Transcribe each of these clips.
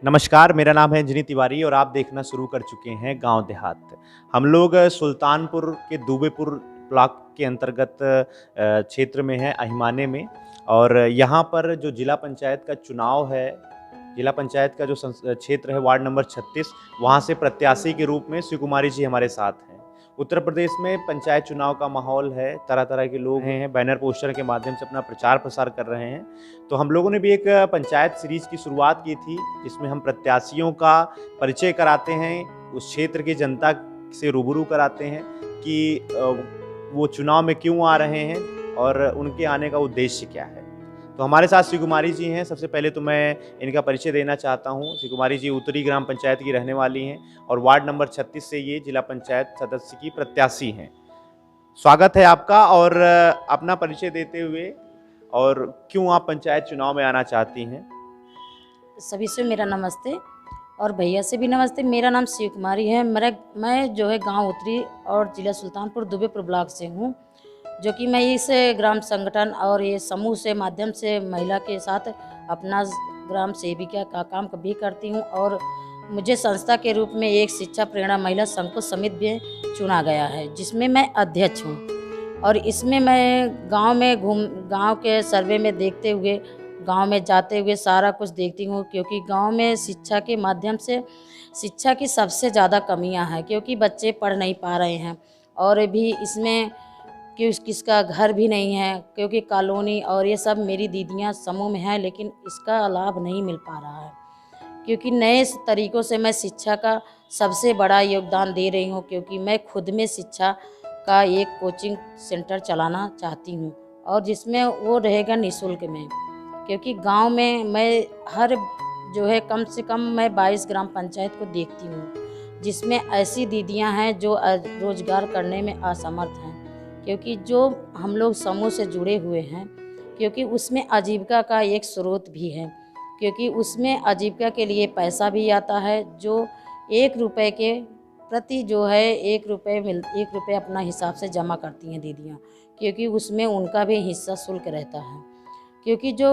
नमस्कार, मेरा नाम है अंजनी तिवारी और आप देखना शुरू कर चुके हैं गांव देहात। हम लोग सुल्तानपुर के दुबेपुर ब्लॉक के अंतर्गत क्षेत्र में हैं, अहिमाने में। और यहाँ पर जो जिला पंचायत का चुनाव है, जिला पंचायत का जो क्षेत्र है वार्ड नंबर 36, वहाँ से प्रत्याशी के रूप में शिव कुमारी जी हमारे साथ हैं। उत्तर प्रदेश में पंचायत चुनाव का माहौल है, तरह तरह के लोग हैं, बैनर पोस्टर के माध्यम से अपना प्रचार प्रसार कर रहे हैं। तो हम लोगों ने भी एक पंचायत सीरीज की शुरुआत की थी, जिसमें हम प्रत्याशियों का परिचय कराते हैं, उस क्षेत्र की जनता से रूबरू कराते हैं कि वो चुनाव में क्यों आ रहे हैं और उनके आने का उद्देश्य क्या है। तो हमारे साथ शिव कुमारी जी हैं। सबसे पहले तो मैं इनका परिचय देना चाहता हूं। शिव कुमारी जी उत्तरी ग्राम पंचायत की रहने वाली हैं और वार्ड नंबर 36 से ये जिला पंचायत सदस्य की प्रत्याशी हैं। स्वागत है आपका। और अपना परिचय देते हुए और क्यों आप पंचायत चुनाव में आना चाहती हैं। सभी से मेरा नमस्ते और भैया से भी नमस्ते। मेरा नाम शिव कुमारी है। मैं जो है गांव उत्तरी और जिला सुल्तानपुर दुबेपुर ब्लॉक से हूं, जो कि मैं इस ग्राम संगठन और ये समूह से माध्यम से महिला के साथ अपना ग्राम सेविका का काम भी करती हूं। और मुझे संस्था के रूप में एक शिक्षा प्रेरणा महिला संकुल समिति भी चुना गया है, जिसमें मैं अध्यक्ष हूं। और इसमें मैं गांव के सर्वे में देखते हुए, गांव में जाते हुए सारा कुछ देखती हूँ, क्योंकि गांव में शिक्षा के माध्यम से शिक्षा की सबसे ज़्यादा कमियां हैं, क्योंकि बच्चे पढ़ नहीं पा रहे हैं। और भी इसमें किसका घर भी नहीं है, क्योंकि कॉलोनी और ये सब मेरी दीदियां समूह में हैं, लेकिन इसका लाभ नहीं मिल पा रहा है। क्योंकि नए तरीक़ों से मैं शिक्षा का सबसे बड़ा योगदान दे रही हूँ, क्योंकि मैं खुद में शिक्षा का एक कोचिंग सेंटर चलाना चाहती हूँ, और जिसमें वो रहेगा निःशुल्क में। क्योंकि गांव में मैं कम से कम मैं 22 ग्राम पंचायत को देखती हूँ, जिसमें ऐसी दीदियां हैं जो रोजगार करने में असमर्थ हैं। क्योंकि जो हम लोग समूह से जुड़े हुए हैं, क्योंकि उसमें आजीविका का एक स्रोत भी है, क्योंकि उसमें आजीविका के लिए पैसा भी आता है, जो 1 रुपये के प्रति जो है 1 रुपये अपना हिसाब से जमा करती हैं दीदियाँ, क्योंकि उसमें उनका भी हिस्सा शुल्क रहता है। क्योंकि जो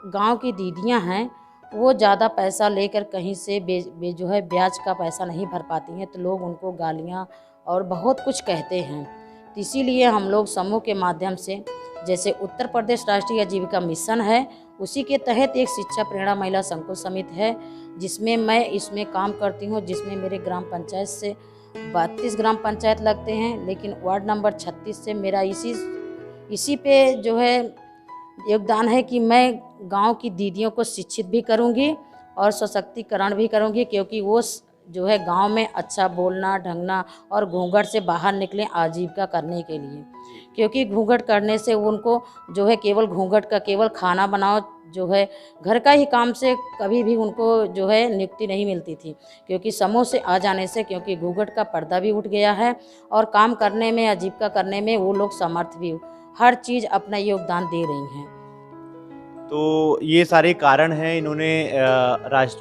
गांव की दीदियां हैं वो ज़्यादा पैसा लेकर कहीं से जो है ब्याज का पैसा नहीं भर पाती हैं, तो लोग उनको गालियां और बहुत कुछ कहते हैं। तो इसीलिए हम लोग समूह के माध्यम से, जैसे उत्तर प्रदेश राष्ट्रीय आजीविका मिशन है, उसी के तहत एक शिक्षा प्रेरणा महिला संकुल समिति है, जिसमें मैं इसमें काम करती हूँ, जिसमें मेरे ग्राम पंचायत से 32 ग्राम पंचायत लगते हैं, लेकिन वार्ड नंबर 36 से मेरा इसी पे जो है योगदान है कि मैं गांव की दीदियों को शिक्षित भी करूंगी और सशक्तिकरण भी करूंगी, क्योंकि वो जो है गांव में अच्छा बोलना ढंगना और घूंघट से बाहर निकले आजीविका करने के लिए। क्योंकि घूंघट करने से उनको जो है केवल घूंघट का केवल खाना बनाओ, जो है घर का ही काम से कभी भी उनको जो है नियुक्ति नहीं मिलती थी। क्योंकि समूह से आ जाने से, क्योंकि घूंघट का पर्दा भी उठ गया है और काम करने में, आजीविका करने में वो लोग समर्थ भी हर चीज़ अपना योगदान दे रही हैं। तो ये सारे कारण हैं। इन्होंने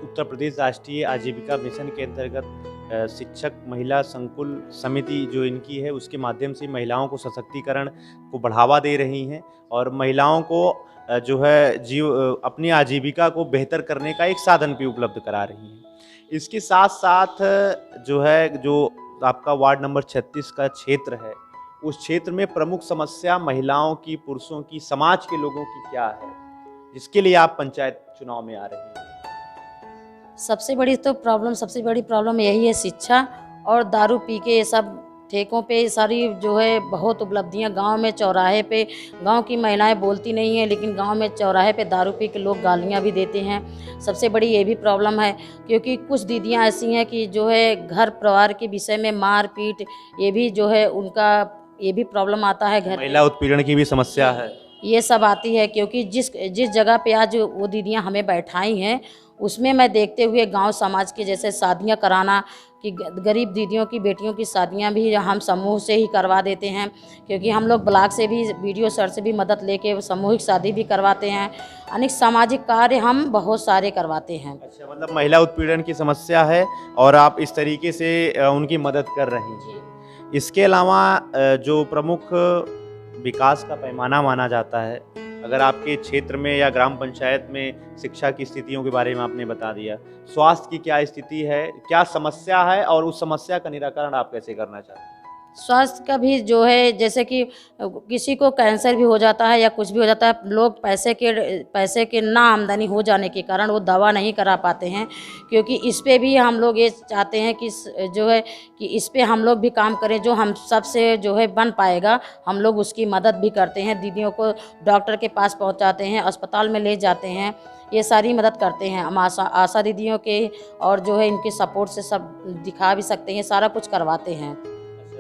उत्तर प्रदेश राष्ट्रीय आजीविका मिशन के अंतर्गत शिक्षक महिला संकुल समिति जो इनकी है, उसके माध्यम से महिलाओं को सशक्तिकरण को बढ़ावा दे रही हैं और महिलाओं को जो है अपनी आजीविका को बेहतर करने का एक साधन भी उपलब्ध करा रही हैं। इसके साथ साथ जो आपका वार्ड नंबर 36 का क्षेत्र है, उस क्षेत्र में प्रमुख समस्या महिलाओं की, पुरुषों की, समाज के लोगों की क्या है, जिसके लिए आप पंचायत चुनाव में आ रहे हैं। सबसे बड़ी प्रॉब्लम यही है शिक्षा और दारू पी के ये सब ठेकों पे सारी जो है बहुत उपलब्धियां गांव में चौराहे पे गांव की महिलाएं बोलती नहीं है, लेकिन गांव में चौराहे पे दारू पी के लोग गालियां भी देते हैं। सबसे बड़ी ये भी प्रॉब्लम है, क्योंकि कुछ दीदियां ऐसी हैं कि जो है घर परिवार के विषय में मार पीट, ये भी जो है उनका ये भी प्रॉब्लम आता है। घर महिला उत्पीड़न की भी समस्या है, ये सब आती है। क्योंकि जिस जगह पे आज वो दीदियां हमें बैठाई हैं, उसमें मैं देखते हुए गांव समाज के जैसे शादियां कराना, कि गरीब दीदियों की बेटियों की शादियां भी हम समूह से ही करवा देते हैं। क्योंकि हम लोग ब्लॉक से भी, BDO सर से भी मदद लेके सामूहिक शादी भी करवाते हैं। अनेक सामाजिक कार्य हम बहुत सारे करवाते हैं। अच्छा, मतलब महिला उत्पीड़न की समस्या है और आप इस तरीके से उनकी मदद कर रही हैं। इसके अलावा जो प्रमुख विकास का पैमाना माना जाता है, अगर आपके क्षेत्र में या ग्राम पंचायत में शिक्षा की स्थितियों के बारे में आपने बता दिया, स्वास्थ्य की क्या स्थिति है, क्या समस्या है और उस समस्या का निराकरण आप कैसे करना चाहते हैं? स्वास्थ्य का भी जो है, जैसे कि किसी को कैंसर भी हो जाता है या कुछ भी हो जाता है, लोग पैसे के ना आमदनी हो जाने के कारण वो दवा नहीं करा पाते हैं। क्योंकि इस पे भी हम लोग ये चाहते हैं कि जो है कि इस पे हम लोग भी काम करें, जो हम सब से जो है बन पाएगा हम लोग उसकी मदद भी करते हैं। दीदियों को डॉक्टर के पास पहुंचाते हैं, अस्पताल में ले जाते हैं, ये सारी मदद करते हैं हम आशा दीदियों के, और जो है इनके सपोर्ट से सब दिखा भी सकते हैं, सारा कुछ करवाते हैं।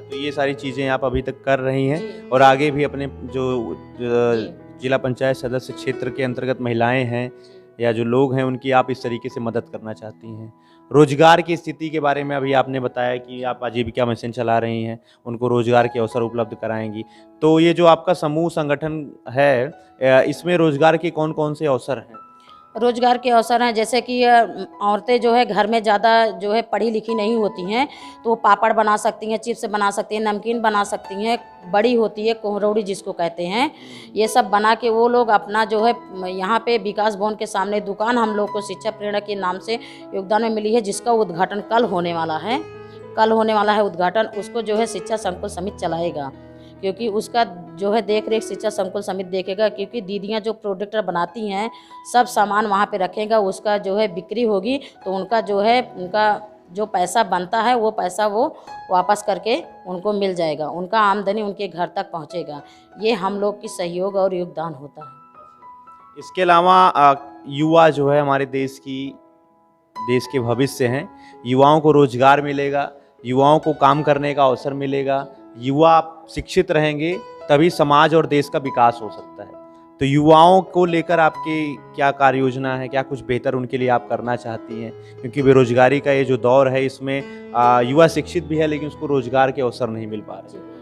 तो ये सारी चीज़ें आप अभी तक कर रही हैं और आगे भी अपने जो जिला पंचायत सदस्य क्षेत्र के अंतर्गत महिलाएं हैं या जो लोग हैं उनकी आप इस तरीके से मदद करना चाहती हैं। रोजगार की स्थिति के बारे में अभी आपने बताया कि आप आजीविका मिशन चला रही हैं, उनको रोजगार के अवसर उपलब्ध कराएंगी। तो ये जो आपका समूह संगठन है, इसमें रोजगार के कौन कौन से अवसर हैं? रोजगार के अवसर हैं, जैसे कि औरतें जो है घर में ज़्यादा जो है पढ़ी लिखी नहीं होती हैं, तो वो पापड़ बना सकती हैं, चिप्स बना सकती हैं, नमकीन बना सकती हैं, बड़ी होती है कोहरौड़ी जिसको कहते हैं, ये सब बना के वो लोग अपना जो है यहाँ पे विकास भवन के सामने दुकान हम लोग को शिक्षा प्रेरणा के नाम से योगदान में मिली है, जिसका उद्घाटन कल होने वाला है उद्घाटन। उसको जो है शिक्षा संकुल समिति चलाएगा, क्योंकि उसका जो है देख रेख शिक्षा संकुल समिति देखेगा। क्योंकि दीदियां जो प्रोडक्ट बनाती हैं सब सामान वहाँ पे रखेगा, उसका जो है बिक्री होगी तो उनका जो पैसा बनता है वो पैसा वो वापस करके उनको मिल जाएगा, उनका आमदनी उनके घर तक पहुँचेगा। ये हम लोग की सहयोग और योगदान होता है। इसके अलावा युवा जो है हमारे देश के भविष्य हैं, युवाओं को रोजगार मिलेगा, युवाओं को काम करने का अवसर मिलेगा, युवा शिक्षित रहेंगे तभी समाज और देश का विकास हो सकता है। तो युवाओं को लेकर आपकी क्या कार्य योजना है, क्या कुछ बेहतर उनके लिए आप करना चाहती हैं? क्योंकि बेरोजगारी का ये जो दौर है इसमें युवा शिक्षित भी है लेकिन उसको रोजगार के अवसर नहीं मिल पा रहे।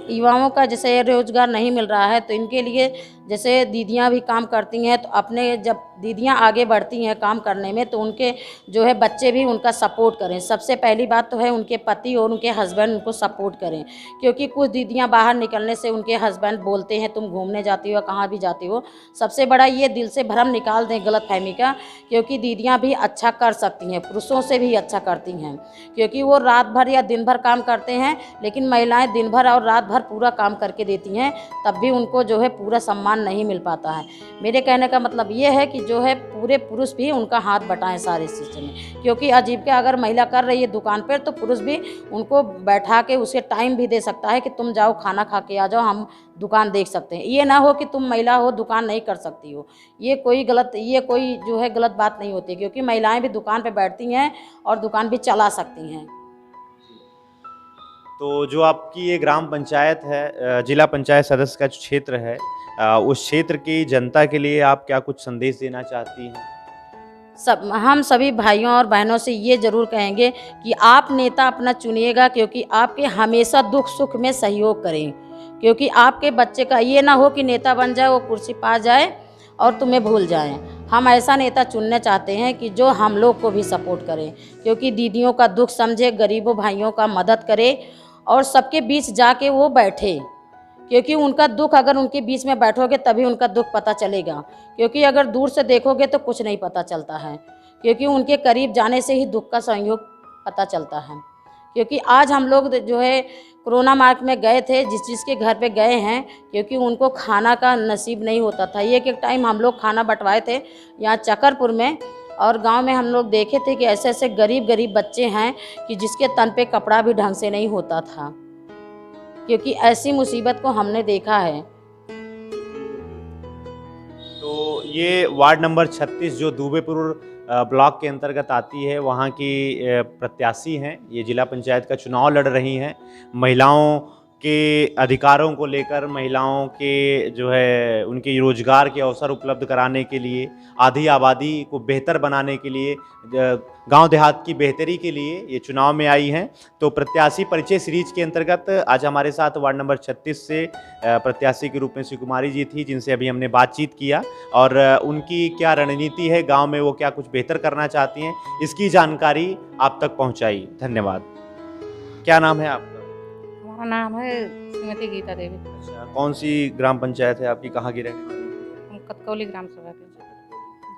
युवाओं का जैसे रोजगार नहीं मिल रहा है, तो इनके लिए जैसे दीदियां भी काम करती हैं, तो अपने जब दीदियां आगे बढ़ती हैं काम करने में तो उनके जो है बच्चे भी उनका सपोर्ट करें। सबसे पहली बात तो है उनके पति और उनके हस्बैंड उनको सपोर्ट करें, क्योंकि कुछ दीदियां बाहर निकलने से उनके हस्बैंड बोलते हैं तुम घूमने जाती हो, कहाँ भी जाती हो। सबसे बड़ा ये दिल से भ्रम निकाल दें गलतफहमी का, क्योंकि दीदियां भी अच्छा कर सकती हैं, पुरुषों से भी अच्छा करती हैं। क्योंकि वो रात भर या दिन भर काम करते हैं, लेकिन महिलाएं दिन भर और रात भर पूरा काम करके देती हैं, तब भी उनको जो है पूरा सम्मान नहीं मिल पाता है। मेरे कहने का मतलब ये है कि जो है पूरे पुरुष भी उनका हाथ बटाएं सारे सिस्टम में। क्योंकि आजीविका अगर महिला कर रही है दुकान पर, तो पुरुष भी उनको बैठा के उसे टाइम भी दे सकता है कि तुम जाओ खाना खा के आ जाओ, हम दुकान देख सकते हैं। ये ना हो कि तुम महिला हो दुकान नहीं कर सकती हो, ये कोई जो है गलत बात नहीं होती, क्योंकि महिलाएं भी दुकान पर बैठती हैं और दुकान भी चला सकती हैं। तो जो आपकी ये ग्राम पंचायत है, जिला पंचायत सदस्य का जो क्षेत्र है, उस क्षेत्र की जनता के लिए आप क्या कुछ संदेश देना चाहती हैं? हम सभी भाइयों और बहनों से ये ज़रूर कहेंगे कि आप नेता अपना चुनिएगा, क्योंकि आपके हमेशा दुख सुख में सहयोग करें। क्योंकि आपके बच्चे का ये ना हो कि नेता बन जाए, वो कुर्सी पा जाए और तुम्हें भूल जाएं। हम ऐसा नेता चुनना चाहते हैं कि जो हम लोग को भी सपोर्ट करे, क्योंकि दीदियों का दुख समझे, गरीबों भाइयों का मदद करे और सबके बीच जाके वो बैठे। क्योंकि उनका दुख अगर उनके बीच में बैठोगे तभी उनका दुख पता चलेगा, क्योंकि अगर दूर से देखोगे तो कुछ नहीं पता चलता है। क्योंकि उनके करीब जाने से ही दुख का संयोग पता चलता है। क्योंकि आज हम लोग जो है कोरोना मार्ग में गए थे, जिसके घर पे गए हैं, क्योंकि उनको खाना का नसीब नहीं होता था। एक टाइम हम लोग खाना बंटवाए थे यहाँ चकरपुर में, और गांव में हम लोग देखे थे कि ऐसे ऐसे गरीब बच्चे हैं कि जिसके तन पे कपड़ा भी ढंग से नहीं होता था। क्योंकि ऐसी मुसीबत को हमने देखा है। तो ये वार्ड नंबर 36 जो दुबेपुर ब्लॉक के अंतर्गत आती है, वहाँ की प्रत्याशी हैं, ये जिला पंचायत का चुनाव लड़ रही हैं। महिलाओं के अधिकारों को लेकर, महिलाओं के जो है उनके रोजगार के अवसर उपलब्ध कराने के लिए, आधी आबादी को बेहतर बनाने के लिए, गांव देहात की बेहतरी के लिए ये चुनाव में आई हैं। तो प्रत्याशी परिचय सीरीज के अंतर्गत आज हमारे साथ वार्ड नंबर 36 से प्रत्याशी के रूप में सुकुमारी जी थी, जिनसे अभी हमने बातचीत किया और उनकी क्या रणनीति है गांव में, वो क्या कुछ बेहतर करना चाहती हैं, इसकी जानकारी आप तक पहुंचाई। धन्यवाद। क्या नाम है आपका? हमारा नाम है श्रीमती गीता देवी। अच्छा, कौन सी ग्राम पंचायत है आपकी, कहाँ की रहने वाली? कतकौली ग्राम सभा के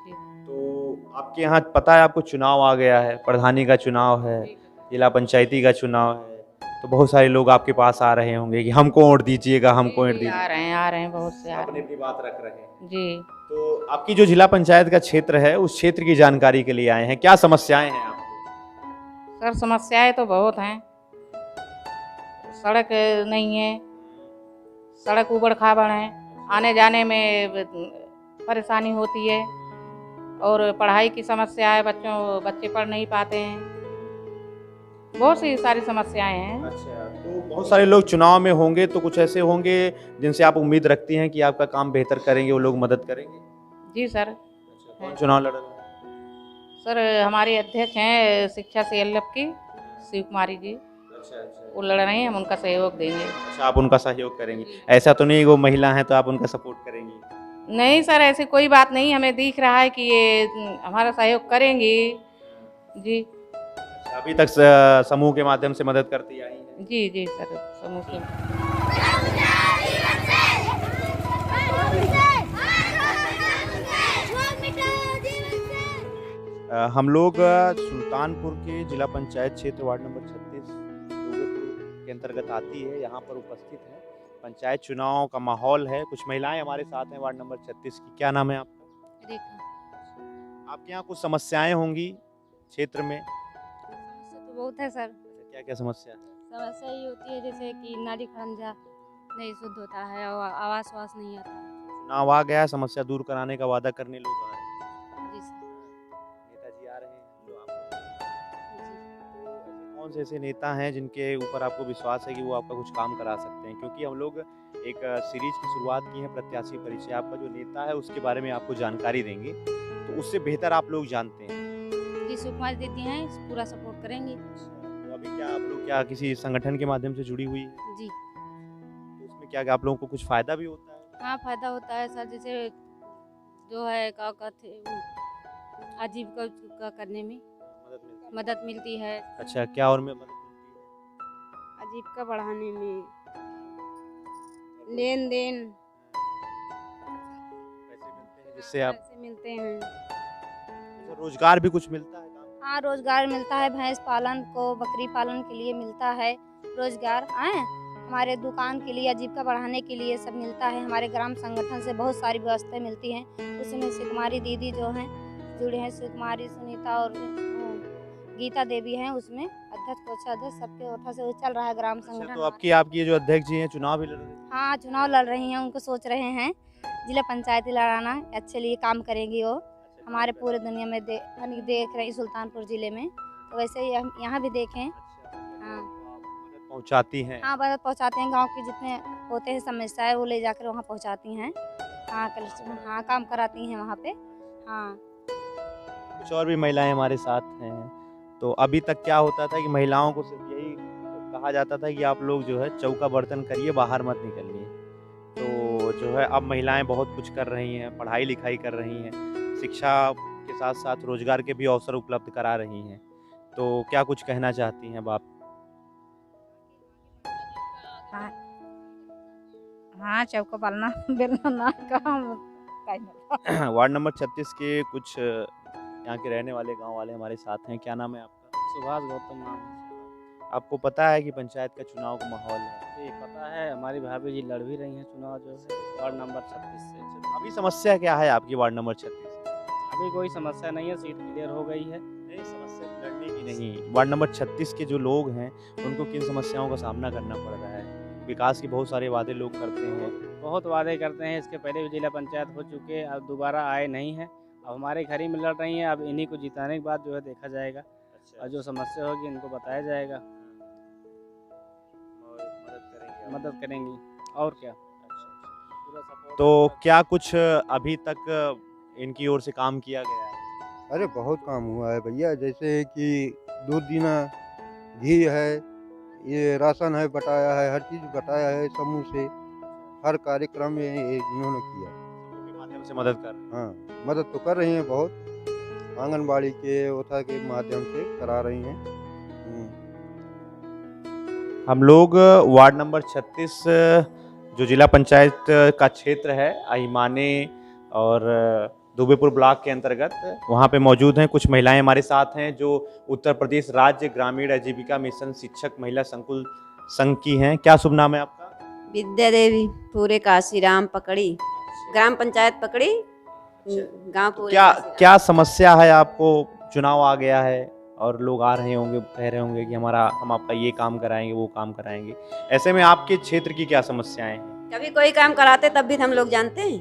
जी। तो आपके यहाँ पता है आपको चुनाव आ गया है, प्रधानी का चुनाव है, जिला पंचायती का चुनाव है, तो बहुत सारे लोग आपके पास आ रहे होंगे कि हमको वोट दीजिएगा, हमको वोट जी, दीजिए। आ रहे हैं बहुत से आ अपनी रहे अपनी बात रख रहे हैं। हैं जी। तो आपकी जो जिला पंचायत का क्षेत्र है उस क्षेत्र की जानकारी के लिए आए हैं, क्या समस्याएं हैं आपको? सर समस्याएं तो बहुत हैं, सड़क नहीं है, सड़क ऊबड़ खाबड़ है, आने जाने में परेशानी होती है, और पढ़ाई की समस्या है, बच्चे पढ़ नहीं पाते हैं, बहुत सी सारी समस्याएं हैं। अच्छा, तो बहुत सारे लोग चुनाव में होंगे, तो कुछ ऐसे होंगे जिनसे आप उम्मीद रखती हैं कि आपका काम बेहतर करेंगे, वो लोग मदद करेंगे? जी सर। अच्छा, कौन चुनाव लड़ रहे हैं? सर हमारे अध्यक्ष हैं शिक्षा से एल की शिव कुमारी जी, अच्छा, वो लड़ रहे हैं, हम उनका सहयोग देंगे। अच्छा, आप उनका सहयोग करेंगी? ऐसा तो नहीं वो महिला हैं तो आप उनका सपोर्ट करेंगी? नहीं सर, ऐसी कोई बात नहीं, हमें दिख रहा है कि ये हमारा सहयोग करेंगी जी। अच्छा, अभी तक समूह के माध्यम से मदद करती आई हैं? जी जी सर, समूह से। हम लोग सुल्तानपुर के जिला पंचायत क्षेत्र वार्ड नंबर 36 डूंगरपुर के अंतर्गत आती है, यहाँ पर उपस्थित है। पंचायत चुनाव का माहौल है, कुछ महिलाएं हमारे साथ हैं वार्ड नंबर 36 की। क्या नाम है आपका? रेखा। आपके यहाँ कुछ समस्याएं होंगी क्षेत्र में? समस्या तो बहुत है सर। क्या क्या समस्या है? समस्या ये होती है जैसे कि नाली खरंजा नहीं शुद्ध होता है और आवास वास नहीं आता है। चुनाव आ गया है, समस्या दूर कराने का वादा करने लोग आ रहे हैं। जी सर। नेताजी आ रहे हैं जो आपको, जी। तो ऐसे कौन से ऐसे नेता हैं जिनके ऊपर आपको विश्वास है कि वो आपका कुछ काम करा सकते हैं? क्योंकि हम लोग एक सीरीज की शुरुआत की है, प्रत्याशी परिचय। आपका जो नेता है उसके बारे में आपको जानकारी देंगे, तो उससे बेहतर आप लोग जानते हैं। जी सुकुमार देती हैं, पूरा सपोर्ट करेंगे। तो अभी क्या आप लोग क्या किसी संगठन के माध्यम से जुड़ी हुई है? जी। तो उसमें क्या आप लोगों को कुछ फायदा भी होता है? हाँ फायदा होता है सर, जैसे जो है क्या कहते आजीविका का करने में मदद मिलती है। अच्छा, क्या और में मदद मिलती है? आजीविका बढ़ाने में, लेन देन पैसे मिलते हैं जिससे आप पैसे मिलते हैं। अच्छा, रोजगार भी कुछ मिलता है काम? हाँ रोजगार मिलता है, भैंस पालन को बकरी पालन के लिए मिलता है रोजगार। हमारे दुकान के लिए आजीविका बढ़ाने के लिए सब मिलता है। हमारे ग्राम संगठन से बहुत सारी व्यवस्थाएं मिलती हैं, उसमें शिवकुमारी दीदी जो हैं जुड़े हैं, शिवकुमारी सुनीता और गीता देवी हैं, उसमें अध्यक्ष कोषाध्यक्ष सबके ओर से चल रहा है ग्राम अच्छा, संगठन। तो आपकी ये जो अध्यक्ष जी हैं चुनाव भी लड़ रहे हैं? हाँ चुनाव लड़ रही हैं, उनको सोच रहे हैं जिला पंचायती लड़ाना, अच्छे लिए काम करेंगी वो। हमारे पूरे दुनिया में देख रहे हैं सुल्तानपुर जिले में, तो वैसे ही हम यहाँ भी देखें। हाँ पहुंचाती हैं? हाँ मदद पहुँचाते हैं, गांव के जितने होते हैं समस्याएं वो ले जाकर वहाँ पहुँचाती हैं। हाँ हाँ काम कराती हैं वहाँ पे। हाँ कुछ और भी महिलाएं हमारे साथ हैं। तो अभी तक क्या होता था कि महिलाओं को सिर्फ यही कहा जाता था कि आप लोग जो है चौका बर्तन करिए, बाहर मत निकलिए। तो जो है अब महिलाएं बहुत कुछ कर रही हैं, पढ़ाई लिखाई कर रही हैं, शिक्षा के साथ साथ रोजगार के भी अवसर उपलब्ध करा रही हैं। तो क्या कुछ कहना चाहती हैं अब आप? हाँ चौका पालना बेलना ना काम। वार्ड नंबर 36 के कुछ यहाँ के रहने वाले गांव वाले हमारे साथ हैं। क्या नाम है आपका? सुभाष गौतम नाम है। आपको पता है कि पंचायत का चुनाव का माहौल है? जी पता है, हमारी भाभी जी लड़ भी रही हैं चुनाव जो है वार्ड नंबर 36 से। अभी समस्या क्या है आपकी वार्ड नंबर 36? अभी कोई समस्या नहीं है, सीट क्लियर हो गई है। नहीं, समस्या लड़ने की नहीं। वार्ड नंबर 36 के जो लोग हैं उनको किन समस्याओं का सामना करना पड़ रहा है? विकास के बहुत सारे वादे लोग करते हैं। बहुत वादे करते हैं, इसके पहले भी जिला पंचायत हो चुके हैं, अब दोबारा आए नहीं हैं। अब हमारे घर ही में लड़ रही हैं, अब इन्हीं को जिताने के बाद जो है देखा जाएगा। अच्छा, और जो समस्या होगी इनको बताया जाएगा, मदद करेंगी और क्या। पूरा support तो रहेगा। क्या कुछ अभी तक इनकी ओर से काम किया गया है? अरे बहुत काम हुआ है भैया, जैसे कि दूध देना, घी है, ये राशन है बटाया है, हर चीज़ बटाया है समूह से, हर कार्यक्रम में ये इन्होंने किया। समूह के माध्यम से मदद कर रहे हैं। हाँ मदद तो कर रही हैं बहुत, आंगनबाड़ी के ओथा के माध्यम से करा रही हैं। हम लोग वार्ड नंबर 36 जो जिला पंचायत का क्षेत्र है, अहिमाने और दुबेपुर ब्लॉक के अंतर्गत वहाँ पे मौजूद हैं। कुछ महिलाएं हमारे साथ हैं जो उत्तर प्रदेश राज्य ग्रामीण आजीविका मिशन शिक्षक महिला संकुल संघ की हैं। क्या शुभ नाम है आपका? विद्या देवी, पूरे काशीराम पकड़ी, ग्राम पंचायत पकड़ी, गांव पूरे क्या काशीराम। क्या समस्या है आपको? चुनाव आ गया है और लोग आ रहे होंगे, कह रहे होंगे कि हम आपका ये काम कराएंगे, वो काम कराएंगे। ऐसे में आपके क्षेत्र की क्या समस्याएं हैं? कभी कोई काम कराते तब भी हम लोग जानते हैं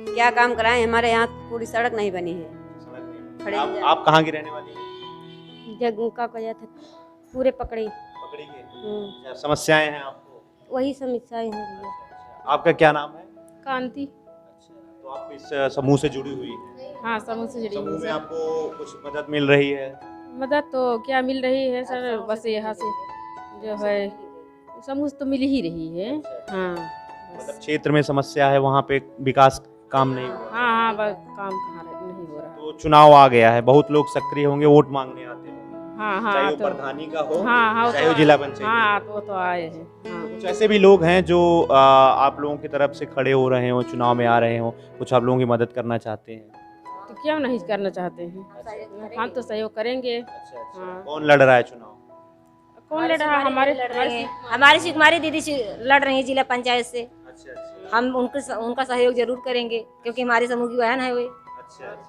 क्या काम कराएं। हमारे यहाँ पूरी सड़क नहीं बनी है। खड़े नहीं जाते। आप कहाँ की रहने वाली हैं? जगू का कहा था पूरे पकड़े। पकड़ी के। क्या समस्याएं हैं आपको? वही समस्याएं हैं भैया। आपका क्या नाम है? कांति। तो आप इस समूह से जुड़ी हुई हैं? हाँ, समूह से जुड़ी समूह हुई में है। आपको कुछ मदद मिल रही है? मदद तो क्या मिल रही है सर, बस यहाँ से जो है समूह से तो मिल ही रही है। हाँ मतलब क्षेत्र में समस्या है, वहाँ पे विकास काम नहीं हुआ। हाँ, बस काम कहाँ नहीं हो रहा। तो चुनाव आ गया है, बहुत लोग सक्रिय होंगे, वोट मांगने आते होंगे। हाँ चाहे हाँ वो तो प्रधानी का हो, हाँ चाहे वो जिला पंचायत। हाँ तो वो तो आए हैं। हाँ कुछ ऐसे भी लोग हैं जो आप लोगों की तरफ से खड़े हो रहे हो, चुनाव में आ रहे हो, कुछ आप लोगों की मदद करना चाहते हैं। तो क्यों नहीं करना चाहते हैं, हम तो सहयोग करेंगे। हाँ। कौन लड़ रहा है चुनाव? कौन लड़ रहा है? हमारी सुकुमारी दीदी लड़ रही है जिला पंचायत से। हम उनका सहयोग जरूर करेंगे क्योंकि हमारे समूह की बहन है वो।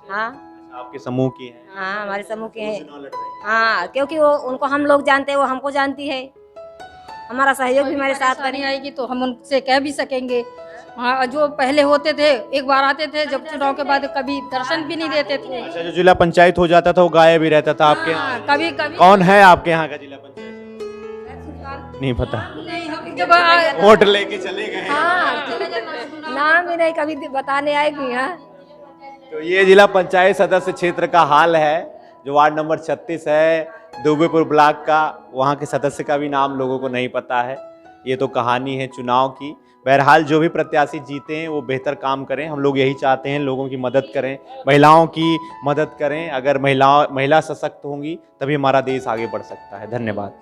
हाँ आपके समूह की है? हाँ, हमारे समूह के हैं। चुनाव लड़ रहे हैं। हाँ, क्योंकि वो उनको हम लोग जानते हैं, वो हमको जानती है। हमारा सहयोग भी हमारे साथ नहीं आएगी तो हम उनसे कह भी सकेंगे। हाँ, जो पहले होते थे एक बार आते थे, जब चुनाव के बाद कभी दर्शन भी नहीं देते थे। अच्छा, जो जिला पंचायत हो जाता था वो गायब ही रहता था आपके यहाँ? हाँ, कभी कभी कौन है आपके यहाँ का जिला पंचायत? नहीं पता। नहीं, हम जब वोट लेके चले गए। नाम भी नहीं कभी बताने आएगी। हाँ, तो ये जिला पंचायत सदस्य क्षेत्र का हाल है, जो वार्ड नंबर 36 है दुबेपुर ब्लॉक का। वहाँ के सदस्य का भी नाम लोगों को नहीं पता है। ये तो कहानी है चुनाव की। बहरहाल जो भी प्रत्याशी जीते हैं वो बेहतर काम करें, हम लोग यही चाहते हैं, लोगों की मदद करें, महिलाओं की मदद करें। अगर महिला सशक्त होंगी तभी हमारा देश आगे बढ़ सकता है। धन्यवाद।